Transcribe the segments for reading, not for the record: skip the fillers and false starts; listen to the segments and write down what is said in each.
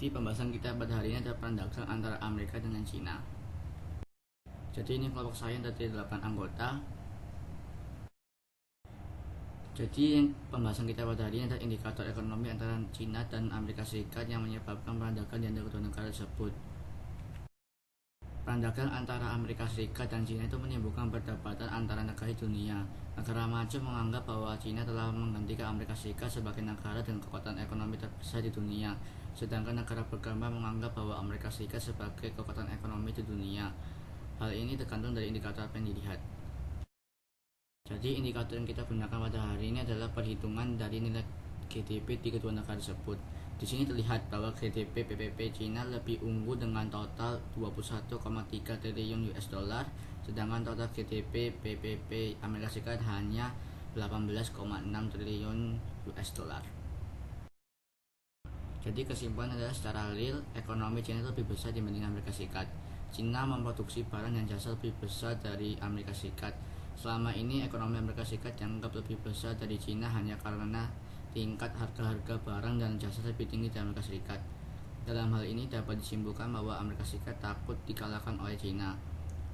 Jadi pembahasan kita pada hari ini adalah perang dagang antara Amerika dengan Cina. Jadi ini kelompok saya dari 8 anggota. Jadi pembahasan kita pada hari ini adalah indikator ekonomi antara Cina dan Amerika Serikat yang menyebabkan perang dagang di antara kedua negara tersebut. Perang dagang antara Amerika Serikat dan Cina itu menimbulkan perdebatan antara negara di dunia. Negara maju menganggap bahwa Cina telah menggantikan Amerika Serikat sebagai negara dengan kekuatan ekonomi terbesar di dunia, sedangkan negara berkembang menganggap bahwa Amerika Serikat sebagai kekuatan ekonomi di dunia. Hal ini tergantung dari indikator apa yang dilihat. Jadi indikator yang kita gunakan pada hari ini adalah perhitungan dari nilai GDP di kedua negara tersebut. Di sini terlihat bahwa GDP PPP Cina lebih unggul dengan total 21,3 triliun US dollar, sedangkan total GDP PPP Amerika Serikat hanya 18,6 triliun US dollar. Jadi kesimpulan adalah secara real ekonomi Cina lebih besar dibanding Amerika Serikat. Cina memproduksi barang dan jasa lebih besar dari Amerika Serikat. Selama ini ekonomi Amerika Serikat dianggap lebih besar dari Cina hanya karena tingkat harga-harga barang dan jasa lebih tinggi dari Amerika Serikat. Dalam hal ini dapat disimpulkan bahwa Amerika Serikat takut dikalahkan oleh Cina.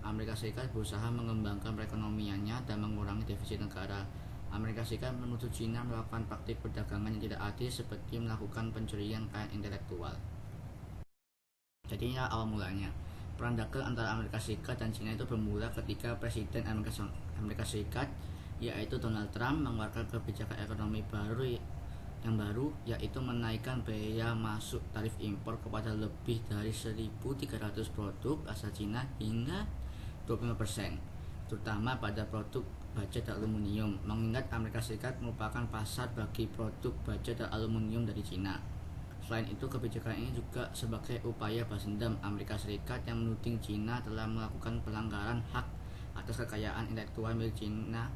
Amerika Serikat berusaha mengembangkan perekonomiannya dan mengurangi defisit negara. Amerika Serikat menuntut Cina melakukan praktik perdagangan yang tidak adil seperti melakukan pencurian kekayaan intelektual. Jadi awal mulanya perang dagang antara Amerika Serikat dan Cina itu bermula ketika Presiden Amerika Serikat yaitu Donald Trump mengeluarkan kebijakan ekonomi yang baru yaitu menaikkan biaya masuk tarif impor kepada lebih dari 1.300 produk asal Cina hingga 25%, terutama pada produk baja dan aluminium, mengingat Amerika Serikat merupakan pasar bagi produk baja dan aluminium dari Cina. Selain itu, kebijakan ini juga sebagai upaya balas dendam Amerika Serikat yang menuding Cina telah melakukan pelanggaran hak atas kekayaan intelektual milik Cina.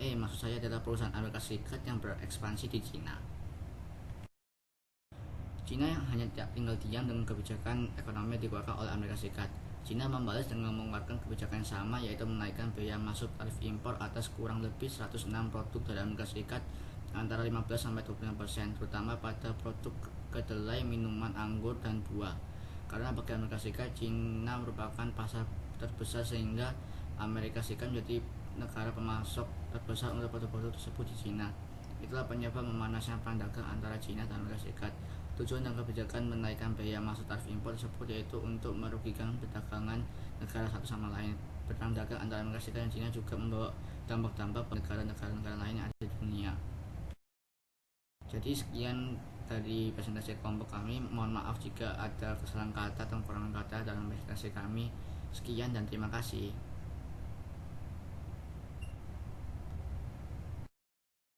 Maksud saya adalah perusahaan Amerika Serikat yang berekspansi di Cina. Cina yang hanya tinggal diam dengan kebijakan ekonomi yang dikeluarkan oleh Amerika Serikat. Cina membalas dengan mengeluarkan kebijakan yang sama, yaitu menaikkan biaya masuk tarif impor atas kurang lebih 106 produk dari Amerika Serikat antara 15-25%, terutama pada produk kedelai, minuman, anggur, dan buah. Karena bagi Amerika Serikat, Cina merupakan pasar terbesar sehingga Amerika Serikat menjadi negara pemasok terbesar untuk produk-produk tersebut di Cina. Itulah penyebab memanasnya perang dagang antara Cina dan Amerika Serikat. Tujuan dan kebijakan menaikkan biaya masuk tarif impor tersebut yaitu untuk merugikan perdagangan negara satu sama lain. Perang dagang antara Amerika Serikat dan Cina juga membawa dampak-dampak pada negara-negara lain yang ada di dunia. Jadi sekian dari presentasi kelompok kami. Mohon maaf jika ada kesalahan kata atau kekurangan kata dalam presentasi kami. Sekian dan terima kasih.